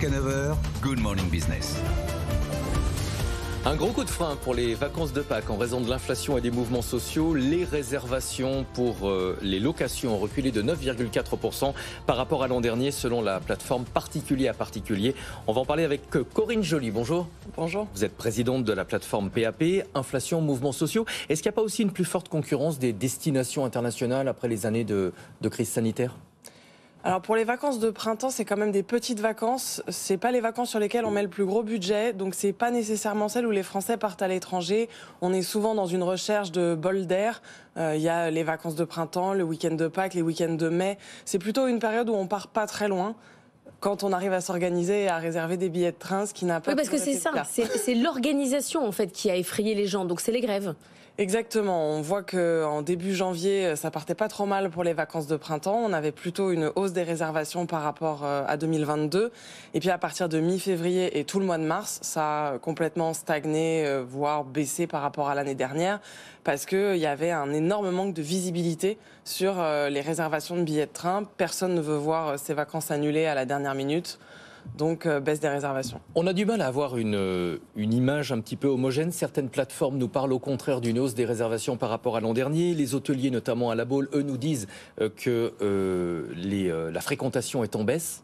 Jusqu'à 9h, Good Morning Business. Un gros coup de frein pour les vacances de Pâques en raison de l'inflation et des mouvements sociaux. Les réservations pour les locations ont reculé de 9,4% par rapport à l'an dernier selon la plateforme Particulier à Particulier. On va en parler avec Corinne Joly. Bonjour. Bonjour. Vous êtes présidente de la plateforme PAP, inflation, mouvements sociaux. Est-ce qu'il n'y a pas aussi une plus forte concurrence des destinations internationales après les années de crise sanitaire ? Alors pour les vacances de printemps, c'est quand même des petites vacances. C'est pas les vacances sur lesquelles on met le plus gros budget, donc c'est pas nécessairement celles où les Français partent à l'étranger. On est souvent dans une recherche de bol d'air. Il y a les vacances de printemps, le week-end de Pâques, les week-ends de mai. C'est plutôt une période où on part pas très loin. Quand on arrive à s'organiser et à réserver des billets de train, ce qui n'a pas. Oui, parce que c'est ça, c'est l'organisation en fait qui a effrayé les gens. Donc c'est les grèves. Exactement. On voit qu'en début janvier, ça partait pas trop mal pour les vacances de printemps. On avait plutôt une hausse des réservations par rapport à 2022. Et puis à partir de mi-février et tout le mois de mars, ça a complètement stagné, voire baissé par rapport à l'année dernière, parce qu'il y avait un énorme manque de visibilité sur les réservations de billets de train. Personne ne veut voir ses vacances annulées à la dernière minute. Donc baisse des réservations. On a du mal à avoir une image un petit peu homogène. Certaines plateformes nous parlent au contraire d'une hausse des réservations par rapport à l'an dernier. Les hôteliers, notamment à La Baule, eux nous disent que la fréquentation est en baisse.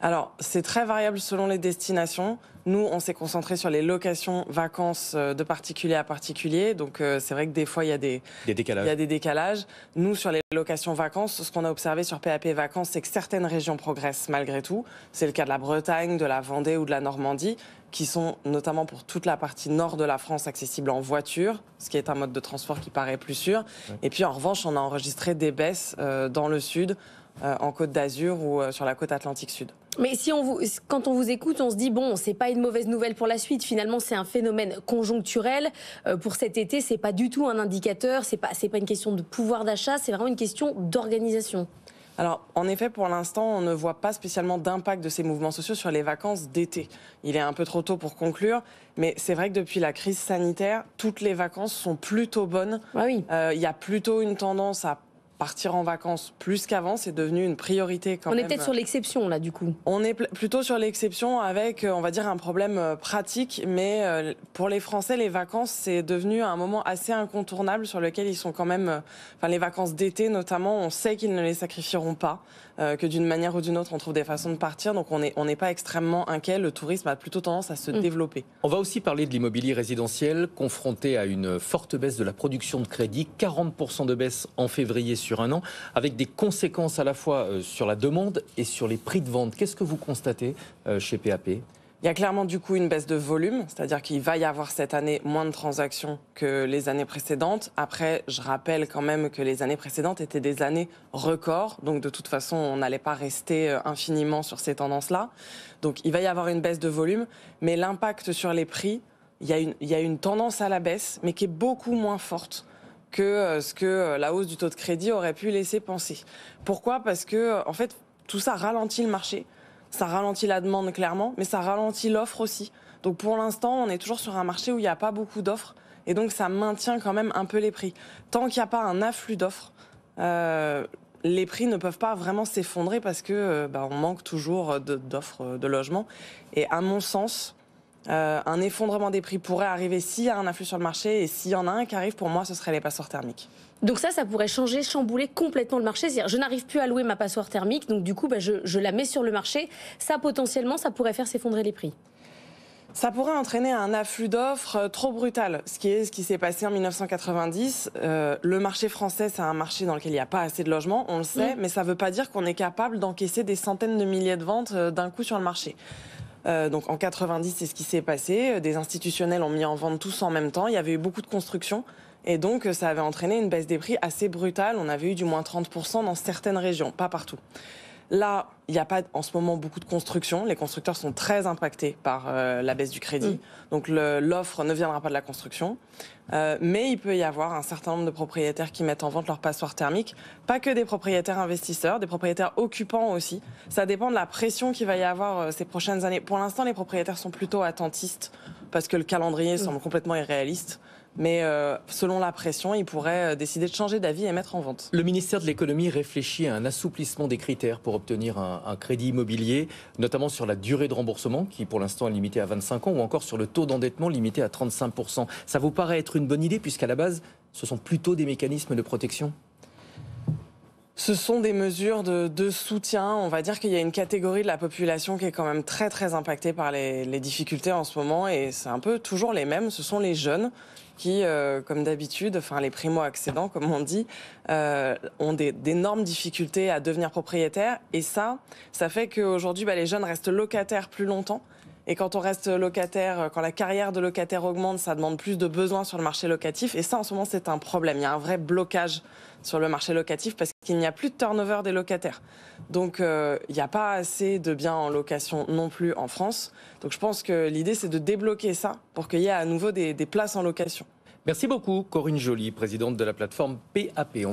Alors, c'est très variable selon les destinations. Nous, on s'est concentré sur les locations vacances de particulier à particulier. Donc, c'est vrai que des fois, il y a des décalages. Nous, sur les locations vacances, ce qu'on a observé sur PAP Vacances, c'est que certaines régions progressent malgré tout. C'est le cas de la Bretagne, de la Vendée ou de la Normandie, qui sont notamment pour toute la partie nord de la France accessibles en voiture, ce qui est un mode de transport qui paraît plus sûr. Ouais. Et puis, en revanche, on a enregistré des baisses dans le sud, en Côte d'Azur ou sur la côte Atlantique Sud. Mais quand on vous écoute, on se dit bon, c'est pas une mauvaise nouvelle pour la suite. Finalement, c'est un phénomène conjoncturel. Pour cet été, c'est pas du tout un indicateur. C'est pas une question de pouvoir d'achat. C'est vraiment une question d'organisation. Alors, en effet, pour l'instant, on ne voit pas spécialement d'impact de ces mouvements sociaux sur les vacances d'été. Il est un peu trop tôt pour conclure, mais c'est vrai que depuis la crise sanitaire, toutes les vacances sont plutôt bonnes. Ah oui. Il y a plutôt une tendance à partir en vacances plus qu'avant, c'est devenu une priorité quand même. On est peut-être sur l'exception là du coup. On est plutôt sur l'exception avec, on va dire, un problème pratique, mais pour les Français, les vacances, c'est devenu un moment assez incontournable sur lequel ils sont quand même, les vacances d'été notamment, on sait qu'ils ne les sacrifieront pas, que d'une manière ou d'une autre, on trouve des façons de partir, donc on n'est pas extrêmement inquiet, le tourisme a plutôt tendance à se développer. On va aussi parler de l'immobilier résidentiel, confronté à une forte baisse de la production de crédit, 40% de baisse en février sur un an, avec des conséquences à la fois sur la demande et sur les prix de vente. Qu'est-ce que vous constatez chez PAP ? Il y a clairement du coup une baisse de volume, c'est-à-dire qu'il va y avoir cette année moins de transactions que les années précédentes. Après, je rappelle quand même que les années précédentes étaient des années records, donc de toute façon, on n'allait pas rester infiniment sur ces tendances-là. Donc il va y avoir une baisse de volume, mais l'impact sur les prix, il y a une tendance à la baisse, mais qui est beaucoup moins forte que ce que la hausse du taux de crédit aurait pu laisser penser. Pourquoi ? Parce que, en fait, tout ça ralentit le marché. Ça ralentit la demande clairement, mais ça ralentit l'offre aussi. Donc pour l'instant, on est toujours sur un marché où il n'y a pas beaucoup d'offres, et donc ça maintient quand même un peu les prix. Tant qu'il n'y a pas un afflux d'offres, les prix ne peuvent pas vraiment s'effondrer parce que on manque toujours d'offres de logements. Et à mon sens, un effondrement des prix pourrait arriver s'il y a un afflux sur le marché, et s'il y en a un qui arrive, pour moi, ce serait les passoires thermiques. Donc ça pourrait chambouler complètement le marché. C'est-à-dire, je n'arrive plus à louer ma passoire thermique, donc du coup, je la mets sur le marché. Ça, potentiellement, ça pourrait faire s'effondrer les prix. Ça pourrait entraîner un afflux d'offres trop brutal, ce qui s'est passé en 1990. Le marché français, c'est un marché dans lequel il n'y a pas assez de logements, on le sait, mais ça ne veut pas dire qu'on est capable d'encaisser des centaines de milliers de ventes d'un coup sur le marché. Donc en 90, c'est ce qui s'est passé. Des institutionnels ont mis en vente tous en même temps. Il y avait eu beaucoup de construction. Et donc, ça avait entraîné une baisse des prix assez brutale. On avait eu du moins 30% dans certaines régions, pas partout. Là, il n'y a pas en ce moment beaucoup de construction. Les constructeurs sont très impactés par la baisse du crédit. Donc l'offre ne viendra pas de la construction. Mais il peut y avoir un certain nombre de propriétaires qui mettent en vente leur passoire thermique. Pas que des propriétaires investisseurs, des propriétaires occupants aussi. Ça dépend de la pression qu'il va y avoir ces prochaines années. Pour l'instant, les propriétaires sont plutôt attentistes parce que le calendrier semble complètement irréaliste. Mais selon la pression, ils pourraient décider de changer d'avis et mettre en vente. Le ministère de l'économie réfléchit à un assouplissement des critères pour obtenir un crédit immobilier, notamment sur la durée de remboursement, qui pour l'instant est limitée à 25 ans, ou encore sur le taux d'endettement limité à 35%. Ça vous paraît être une bonne idée, puisqu'à la base, ce sont plutôt des mécanismes de protection ? Ce sont des mesures de soutien. On va dire qu'il y a une catégorie de la population qui est quand même très très impactée par les difficultés en ce moment, et c'est un peu toujours les mêmes. Ce sont les jeunes qui, comme d'habitude, enfin les primo-accédants comme on dit, ont d'énormes difficultés à devenir propriétaires, et ça fait qu'aujourd'hui les jeunes restent locataires plus longtemps. Et quand on reste locataire, quand la carrière de locataire augmente, ça demande plus de besoins sur le marché locatif. Et ça, en ce moment, c'est un problème. Il y a un vrai blocage sur le marché locatif parce qu'il n'y a plus de turnover des locataires. Donc, il n'y a pas assez de biens en location non plus en France. Donc, je pense que l'idée, c'est de débloquer ça pour qu'il y ait à nouveau des places en location. Merci beaucoup, Corinne Joly, présidente de la plateforme PAP.